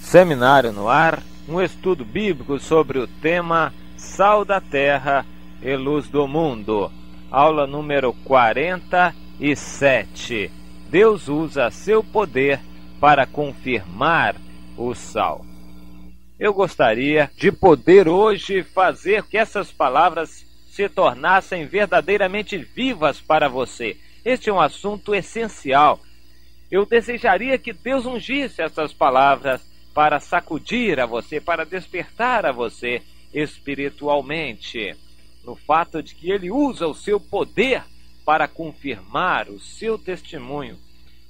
Seminário no ar, um estudo bíblico sobre o tema Sal da Terra e Luz do Mundo. Aula número 47. Deus usa seu poder para confirmar o sal. Eu gostaria de poder hoje fazer que essas palavras se tornassem verdadeiramente vivas para você. Este é um assunto essencial. Eu desejaria que Deus ungisse essas palavras para sacudir a você, para despertar a você espiritualmente, no fato de que Ele usa o seu poder para confirmar o seu testemunho.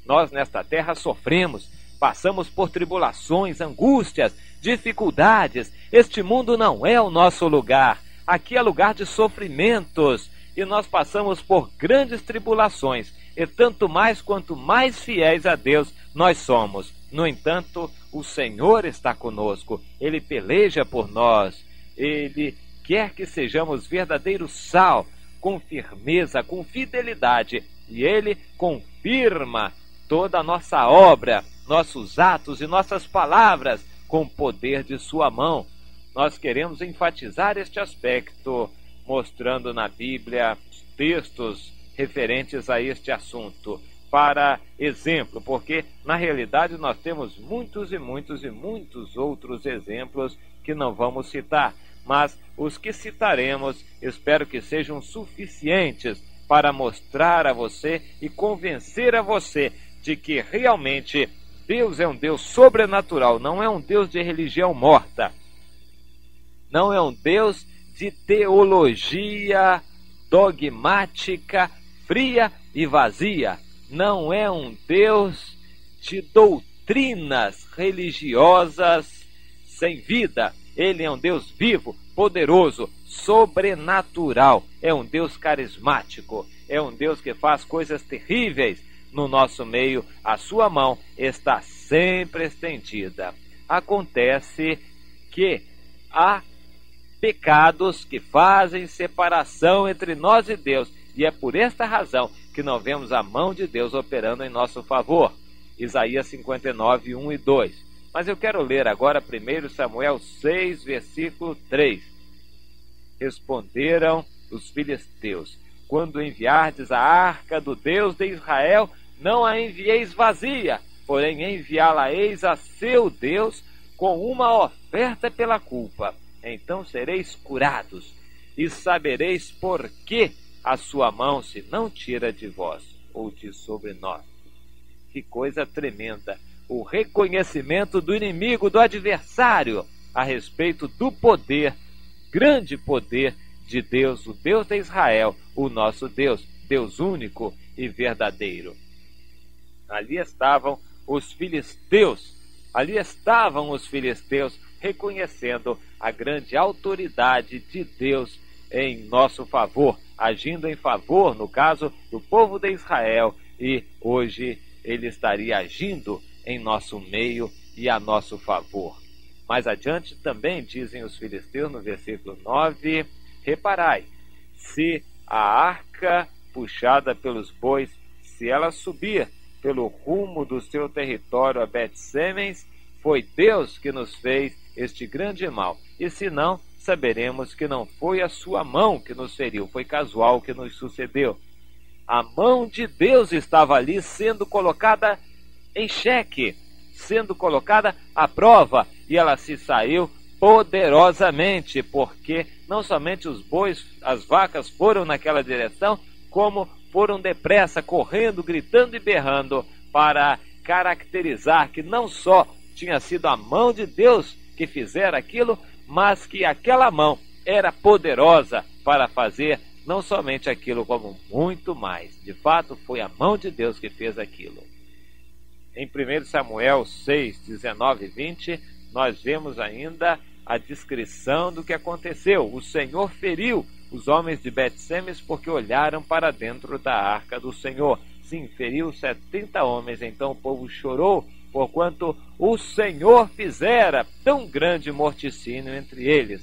Nós nesta terra sofremos, passamos por tribulações, angústias, dificuldades. Este mundo não é o nosso lugar. Aqui é lugar de sofrimentos e nós passamos por grandes tribulações. E tanto mais quanto mais fiéis a Deus nós somos. No entanto, o Senhor está conosco. Ele peleja por nós. Ele quer que sejamos verdadeiro sal, com firmeza, com fidelidade. E Ele confirma toda a nossa obra, nossos atos e nossas palavras com o poder de sua mão. Nós queremos enfatizar este aspecto, mostrando na Bíblia textos referentes a este assunto, para exemplo, porque na realidade nós temos muitos outros exemplos que não vamos citar, mas os que citaremos espero que sejam suficientes para mostrar a você e convencer a você de que realmente Deus é um Deus sobrenatural, não é um Deus de religião morta, não é um Deus de teologia dogmática, fria e vazia. Não é um Deus de doutrinas religiosas sem vida. Ele é um Deus vivo, poderoso, sobrenatural. É um Deus carismático. É um Deus que faz coisas terríveis no nosso meio. A sua mão está sempre estendida. Acontece que há pecados que fazem separação entre nós e Deus. E é por esta razão que não vemos a mão de Deus operando em nosso favor. Isaías 59, 1 e 2. Mas eu quero ler agora 1 Samuel 6, versículo 3. Responderam os filisteus: quando enviardes a arca do Deus de Israel, não a envieis vazia, porém enviá-la-eis a seu Deus com uma oferta pela culpa. Então sereis curados, e sabereis por que a sua mão se não tira de vós, ou de sobre nós. Que coisa tremenda! O reconhecimento do inimigo, do adversário, a respeito do poder, grande poder de Deus, o Deus de Israel, o nosso Deus, Deus único e verdadeiro. Ali estavam os filisteus, reconhecendo a grande autoridade de Deus em nosso favor, agindo em favor, no caso, do povo de Israel, e hoje ele estaria agindo em nosso meio e a nosso favor. Mais adiante também dizem os filisteus no versículo 9: reparai, se a arca puxada pelos bois, se ela subir pelo rumo do seu território a Bet-Semens, foi Deus que nos fez este grande mal, e se não, saberemos que não foi a sua mão que nos feriu, foi casual o que nos sucedeu. A mão de Deus estava ali sendo colocada em xeque, sendo colocada à prova, e ela se saiu poderosamente, porque não somente os bois, as vacas foram naquela direção, como foram depressa, correndo, gritando e berrando, para caracterizar que não só tinha sido a mão de Deus que fizera aquilo, mas que aquela mão era poderosa para fazer não somente aquilo, como muito mais. De fato, foi a mão de Deus que fez aquilo. Em 1 Samuel 6, 19 e 20, nós vemos ainda a descrição do que aconteceu. O Senhor feriu os homens de Bet-Semes porque olharam para dentro da arca do Senhor. Sim, feriu 70 homens. Então o povo chorou, porquanto o Senhor fizera tão grande morticínio entre eles.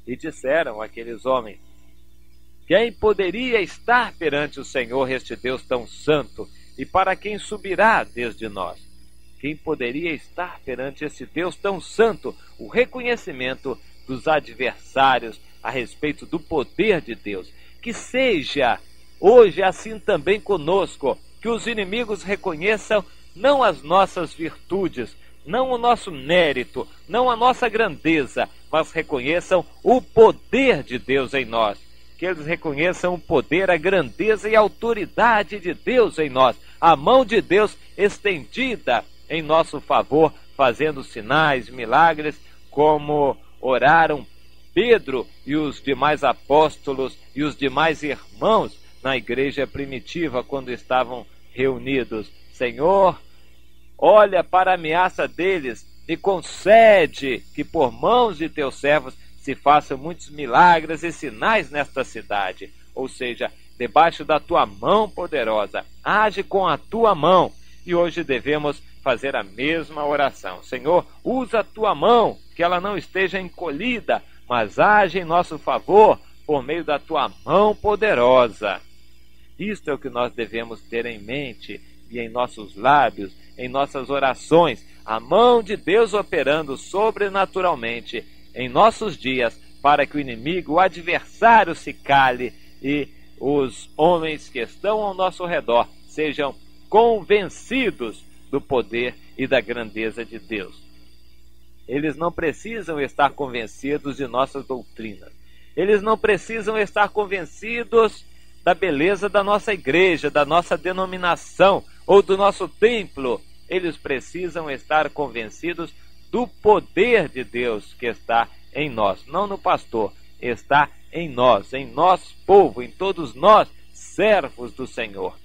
E disseram aqueles homens: Quem poderia estar perante o Senhor, este Deus tão santo, e para quem subirá desde nós? Quem poderia estar perante esse Deus tão santo? O reconhecimento dos adversários a respeito do poder de Deus. Que seja hoje assim também conosco, que os inimigos reconheçam não as nossas virtudes, não o nosso mérito, não a nossa grandeza, mas reconheçam o poder de Deus em nós. Que eles reconheçam o poder, a grandeza e a autoridade de Deus em nós, a mão de Deus estendida em nosso favor, fazendo sinais, milagres, como oraram Pedro e os demais apóstolos e os demais irmãos na igreja primitiva quando estavam reunidos. Senhor, olha para a ameaça deles e concede que por mãos de teus servos se façam muitos milagres e sinais nesta cidade. Ou seja, debaixo da tua mão poderosa, age com a tua mão. E hoje devemos fazer a mesma oração. Senhor, usa a tua mão, que ela não esteja encolhida, mas age em nosso favor por meio da tua mão poderosa. Isto é o que nós devemos ter em mente e em nossos lábios, em nossas orações, a mão de Deus operando sobrenaturalmente em nossos dias, para que o inimigo, o adversário, se cale e os homens que estão ao nosso redor sejam convencidos do poder e da grandeza de Deus. Eles não precisam estar convencidos de nossas doutrinas. Eles não precisam estar convencidos da beleza da nossa igreja, da nossa denominação ou do nosso templo. Eles precisam estar convencidos do poder de Deus que está em nós, não no pastor, está em nós, em nosso povo, em todos nós, servos do Senhor.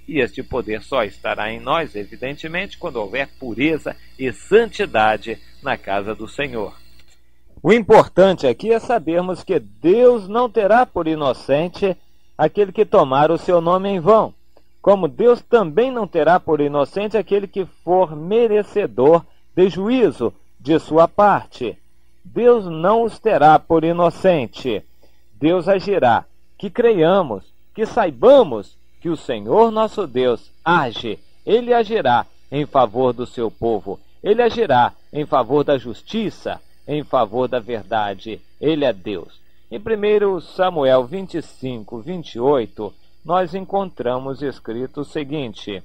E este poder só estará em nós, evidentemente, quando houver pureza e santidade na casa do Senhor. O importante aqui é sabermos que Deus não terá por inocente aquele que tomar o seu nome em vão, como Deus também não terá por inocente aquele que for merecedor de juízo de sua parte. Deus não os terá por inocente. Deus agirá, que creiamos, que saibamos que o Senhor nosso Deus age. Ele agirá em favor do seu povo. Ele agirá em favor da justiça, em favor da verdade. Ele é Deus. Em 1 Samuel 25, 28, nós encontramos escrito o seguinte,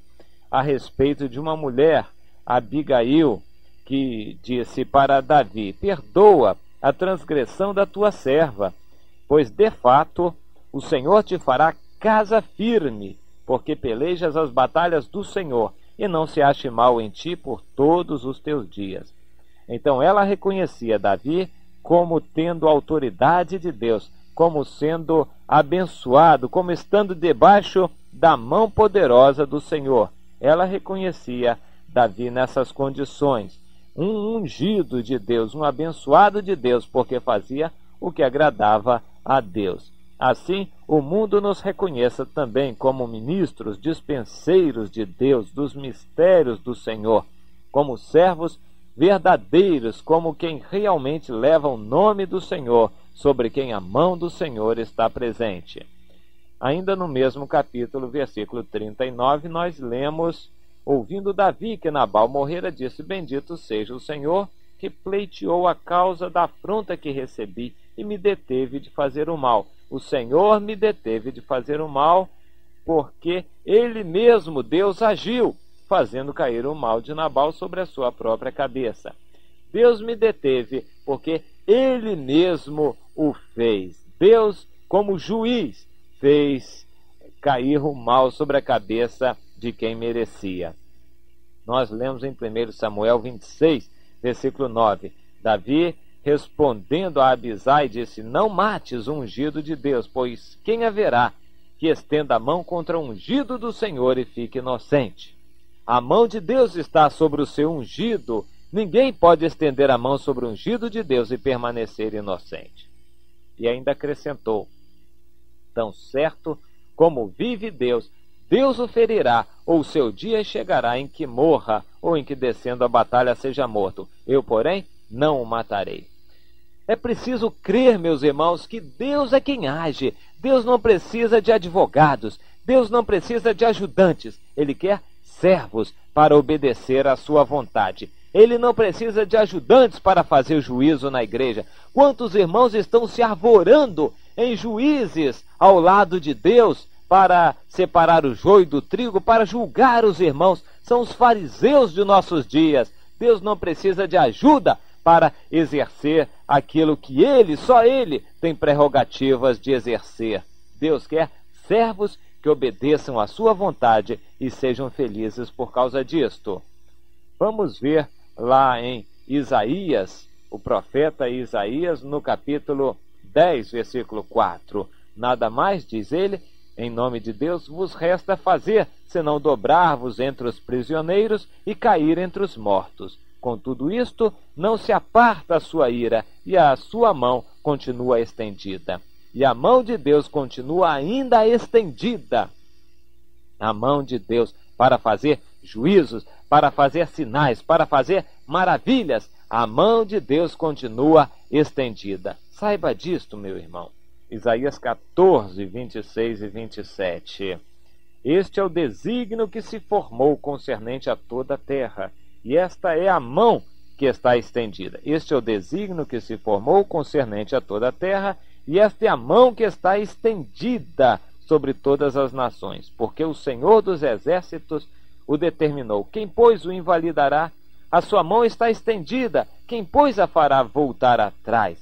a respeito de uma mulher, Abigail, que disse para Davi: perdoa a transgressão da tua serva, pois de fato o Senhor te fará casa firme, porque pelejas as batalhas do Senhor, e não se ache mal em ti por todos os teus dias. Então ela reconhecia Davi como tendo a autoridade de Deus, como sendo abençoado, como estando debaixo da mão poderosa do Senhor. Ela reconhecia Davi nessas condições, um ungido de Deus, um abençoado de Deus, porque fazia o que agradava a Deus. Assim, o mundo nos reconheça também como ministros, dispenseiros de Deus, dos mistérios do Senhor, como servos verdadeiros, como quem realmente leva o nome do Senhor, sobre quem a mão do Senhor está presente. Ainda no mesmo capítulo, versículo 39, nós lemos: ouvindo Davi que Nabal morrera, disse: bendito seja o Senhor, que pleiteou a causa da afronta que recebi e me deteve de fazer o mal. O Senhor me deteve de fazer o mal, porque Ele mesmo, Deus, agiu, fazendo cair o mal de Nabal sobre a sua própria cabeça. Deus me deteve, porque Ele mesmo o fez. Deus, como juiz, fez cair o mal sobre a cabeça de quem merecia. Nós lemos em 1 Samuel 26, versículo 9. Davi, respondendo a Abisai, disse: não mates o ungido de Deus, pois quem haverá que estenda a mão contra o ungido do Senhor e fique inocente? A mão de Deus está sobre o seu ungido. Ninguém pode estender a mão sobre o ungido de Deus e permanecer inocente. E ainda acrescentou: tão certo como vive Deus, Deus o ferirá, ou seu dia chegará em que morra, ou em que descendo a batalha seja morto. Eu, porém, não o matarei. É preciso crer, meus irmãos, que Deus é quem age. Deus não precisa de advogados. Deus não precisa de ajudantes. Ele quer servos para obedecer à sua vontade. Ele não precisa de ajudantes para fazer juízo na igreja. Quantos irmãos estão se arvorando em juízes ao lado de Deus para separar o joio do trigo, para julgar os irmãos? São os fariseus de nossos dias. Deus não precisa de ajuda para exercer aquilo que Ele, só Ele, tem prerrogativas de exercer. Deus quer servos que obedeçam à sua vontade e sejam felizes por causa disto. Vamos ver lá em Isaías, o profeta Isaías, no capítulo 10, versículo 4. Nada mais, diz ele, em nome de Deus, vos resta fazer, senão dobrar-vos entre os prisioneiros e cair entre os mortos. Com tudo isto, não se aparta a sua ira, e a sua mão continua estendida. E a mão de Deus continua ainda estendida. A mão de Deus para fazer juízos, para fazer sinais, para fazer maravilhas. A mão de Deus continua estendida. Saiba disto, meu irmão. Isaías 14, 26 e 27. Este é o desígnio que se formou concernente a toda a terra, e esta é a mão que está estendida. Este é o desígnio que se formou concernente a toda a terra, e esta é a mão que está estendida sobre todas as nações, porque o Senhor dos exércitos o determinou. Quem, pois, o invalidará? A sua mão está estendida. Quem, pois, a fará voltar atrás?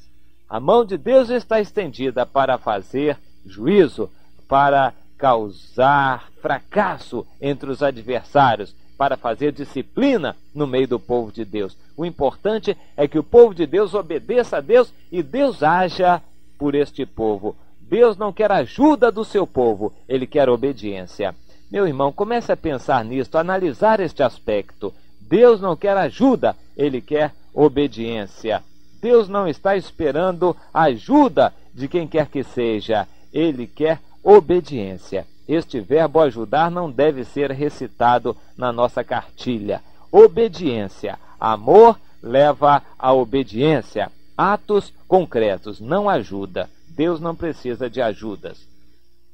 A mão de Deus está estendida para fazer juízo, para causar fracasso entre os adversários, para fazer disciplina no meio do povo de Deus. O importante é que o povo de Deus obedeça a Deus e Deus haja por este povo. Deus não quer ajuda do seu povo, Ele quer obediência. Meu irmão, comece a pensar nisto, a analisar este aspecto. Deus não quer ajuda, Ele quer obediência. Deus não está esperando ajuda de quem quer que seja, Ele quer obediência. Este verbo ajudar não deve ser recitado na nossa cartilha. Obediência. Amor leva à obediência. Atos concretos, não ajuda. Deus não precisa de ajudas.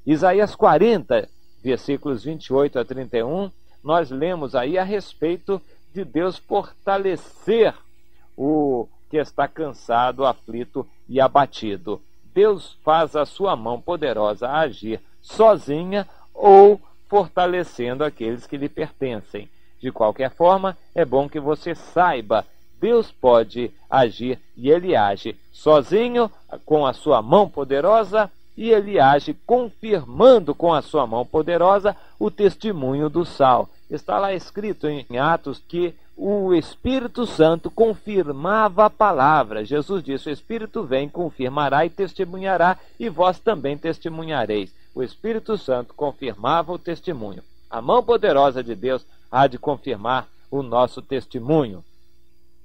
Isaías 40, versículos 28 a 31, nós lemos aí a respeito de Deus fortalecer o que está cansado, aflito e abatido. Deus faz a sua mão poderosa agir sozinha ou fortalecendo aqueles que lhe pertencem. De qualquer forma, é bom que você saiba, Deus pode agir e Ele age sozinho com a sua mão poderosa e Ele age confirmando com a sua mão poderosa o testemunho do sal. Está lá escrito em Atos que o Espírito Santo confirmava a palavra. Jesus disse, o Espírito vem, confirmará e testemunhará, e vós também testemunhareis. O Espírito Santo confirmava o testemunho. A mão poderosa de Deus há de confirmar o nosso testemunho.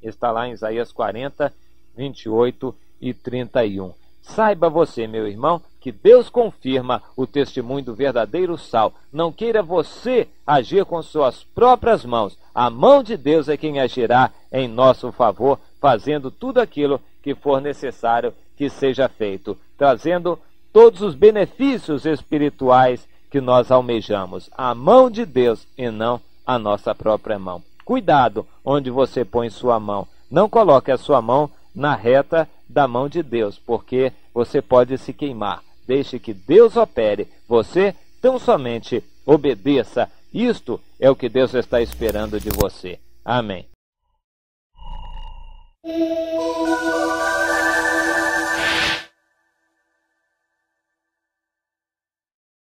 Está lá em Isaías 40, 28 e 31. Saiba você, meu irmão, que Deus confirma o testemunho do verdadeiro sal. Não queira você agir com suas próprias mãos. A mão de Deus é quem agirá em nosso favor, fazendo tudo aquilo que for necessário que seja feito, trazendo todos os benefícios espirituais que nós almejamos. A mão de Deus e não a nossa própria mão. Cuidado onde você põe sua mão. Não coloque a sua mão na reta da mão de Deus, porque você pode se queimar. Deixe que Deus opere. Você tão somente obedeça. Isto é o que Deus está esperando de você. Amém.